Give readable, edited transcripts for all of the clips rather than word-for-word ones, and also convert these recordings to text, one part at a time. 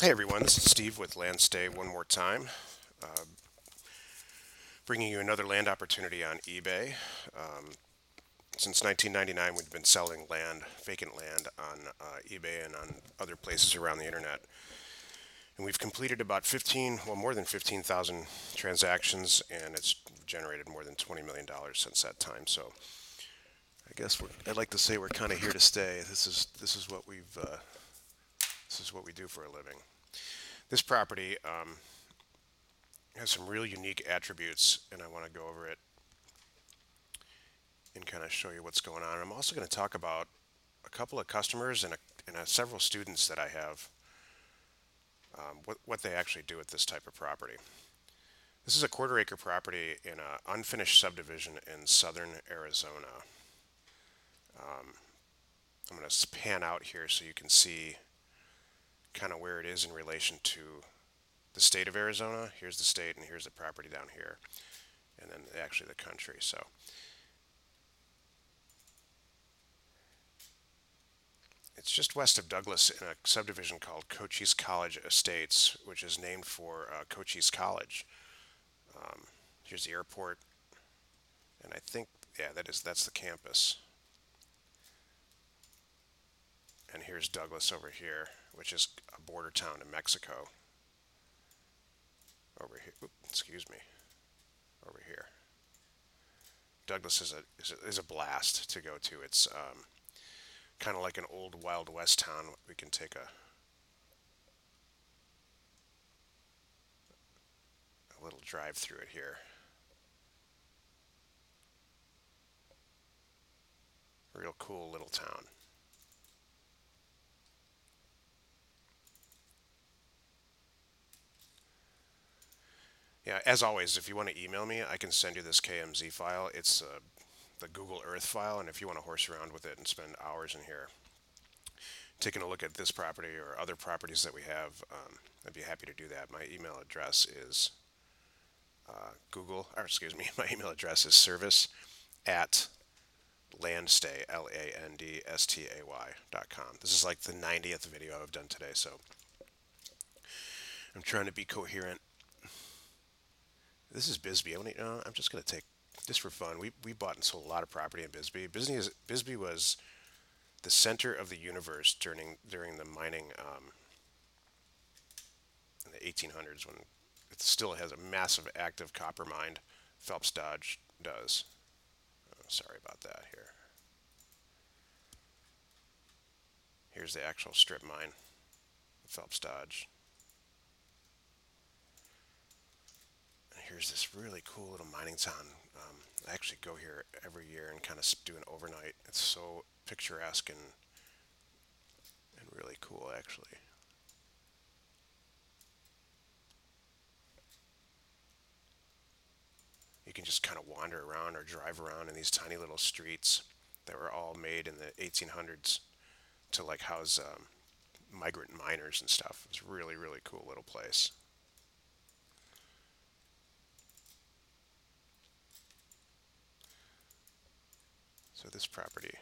Hey everyone, this is Steve with Land Stay one more time, bringing you another land opportunity on eBay. Since 1999, we've been selling land, vacant land, on eBay and on other places around the internet. And we've completed about 15, well, more than 15,000 transactions, and it's generated more than $20 million since that time. So I guess I'd like to say we're kind of here to stay. This is what this is what we do for a living. This property has some real unique attributes, and I want to go over it and kind of show you what's going on. I'm also going to talk about a couple of customers and several students that I have, what they actually do with this type of property. This is a quarter acre property in an unfinished subdivision in southern Arizona. I'm going to pan out here so you can see kind of where it is in relation to the state of Arizona. Here's the state, and here's the property down here, and then actually the country. So it's just west of Douglas in a subdivision called Cochise College Estates, which is named for Cochise College. Here's the airport, and I think, yeah, that's the campus. And here's Douglas over here, which is a border town in Mexico. Over here, excuse me, over here. Douglas is a blast to go to. It's kind of like an old Wild West town. We can take a little drive through it here. Real cool little town. Yeah, as always, if you want to email me, I can send you this KMZ file. It's the Google Earth file, and if you want to horse around with it and spend hours in here taking a look at this property or other properties that we have, I'd be happy to do that. My email address is my email address is service at landstay, landstay.com. This is like the 90th video I've done today, so I'm trying to be coherent. This is Bisbee. I'm just going to take, just for fun, we bought and sold a lot of property in Bisbee. Bisbee was the center of the universe during the mining in the 1800s, when it still has a massive active copper mine. Phelps Dodge does. Oh, sorry about that here. Here's the actual strip mine, Phelps Dodge. And here's this really cool little mining town. I actually go here every year and kind of do an overnight. It's so picturesque and really cool, actually. You can just kind of wander around or drive around in these tiny little streets that were all made in the 1800s to like house migrant miners and stuff. It's really, really cool little place. So this property,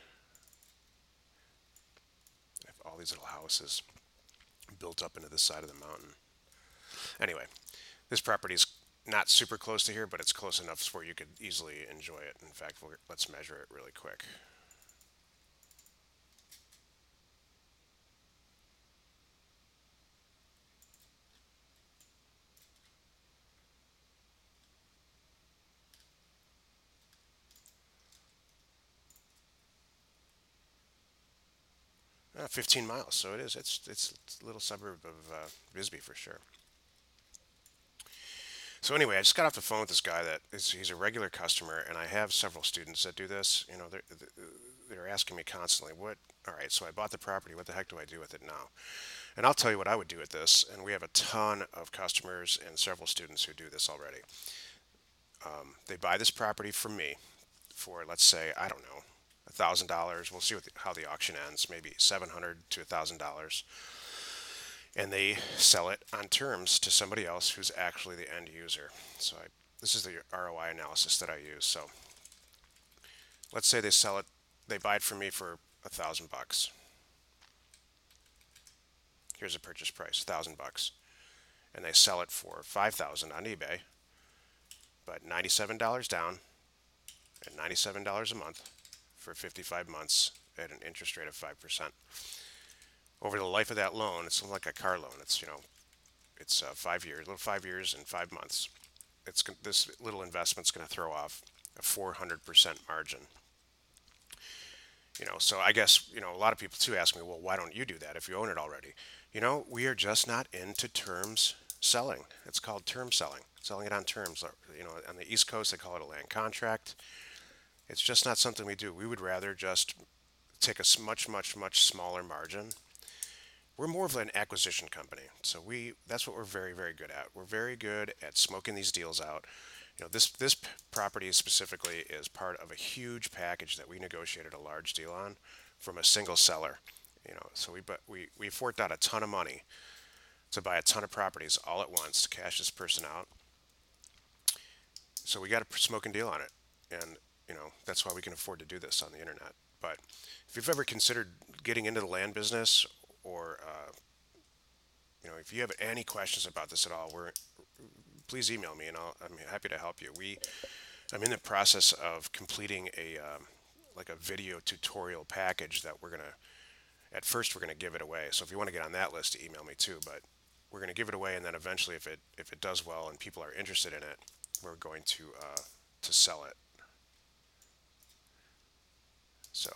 I have all these little houses built up into the side of the mountain. Anyway, this property is not super close to here, but it's close enough where you could easily enjoy it. In fact, let's measure it really quick. 15 miles, so it is. It's a little suburb of Bisbee for sure. So anyway, I just got off the phone with this guy he's a regular customer, and I have several students that do this. They're asking me constantly, "What? All right, so I bought the property. What the heck do I do with it now?" And I'll tell you what I would do with this. And we have a ton of customers and several students who do this already. They buy this property from me for, let's say, I don't know, $1,000. We'll see how the auction ends. Maybe $700 to $1,000, and they sell it on terms to somebody else who's actually the end user. This is the ROI analysis that I use. So let's say they buy it from me for $1,000. Here's a purchase price, $1,000, and they sell it for 5,000 on eBay, but $97 down and $97 a month for 55 months at an interest rate of 5%. Over the life of that loan, it's like a car loan. It's 5 years, little 5 years and 5 months. This little investment's going to throw off a 400% margin. So I guess, a lot of people too ask me, well, why don't you do that if you own it already? We are just not into terms selling. It's called term selling it on terms. On the East Coast, they call it a land contract. It's just not something we do. We would rather just take a much, much, much smaller margin. We're more of an acquisition company, so that's what we're very, very good at. We're very good at smoking these deals out. This property specifically is part of a huge package that we negotiated a large deal on from a single seller. So we forked out a ton of money to buy a ton of properties all at once to cash this person out. So we got a smoking deal on it, and that's why we can afford to do this on the internet. But if you've ever considered getting into the land business, or if you have any questions about this at all, please email me, and I'm happy to help you. I'm in the process of completing a like a video tutorial package that at first we're gonna give it away. So if you want to get on that list, email me too. But we're gonna give it away, and then eventually, if it does well and people are interested in it, we're going to sell it. So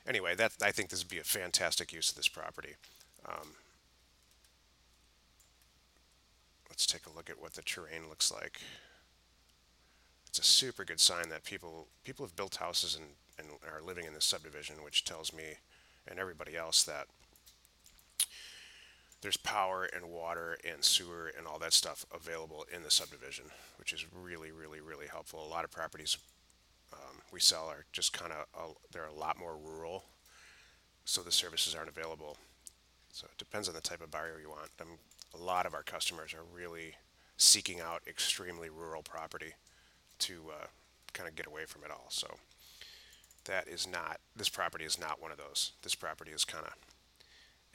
anyway, I think this would be a fantastic use of this property. Um, let's take a look at what the terrain looks like. It's a super good sign that people have built houses and are living in this subdivision, which tells me and everybody else that there's power and water and sewer and all that stuff available in the subdivision, which is really, really, really helpful. A lot of properties we sell are just they're a lot more rural, so the services aren't available. So it depends on the type of buyer you want. A lot of our customers are really seeking out extremely rural property to kind of get away from it all. So this property is not one of those. This property is kind of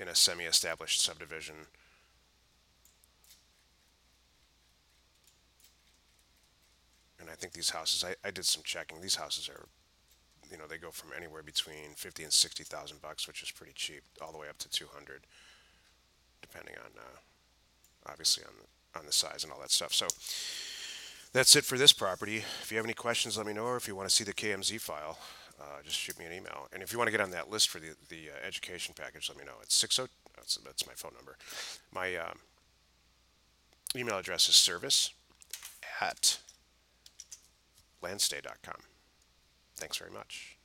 in a semi-established subdivision. And I think these houses, I did some checking. These houses are, they go from anywhere between 50 and 60,000 bucks, which is pretty cheap, all the way up to 200, depending on obviously on the size and all that stuff. So that's it for this property. If you have any questions, let me know, or if you want to see the KMZ file, just shoot me an email. And if you want to get on that list for the education package, let me know. It's 60. That's my phone number. My email address is service@landstay.com. Thanks very much.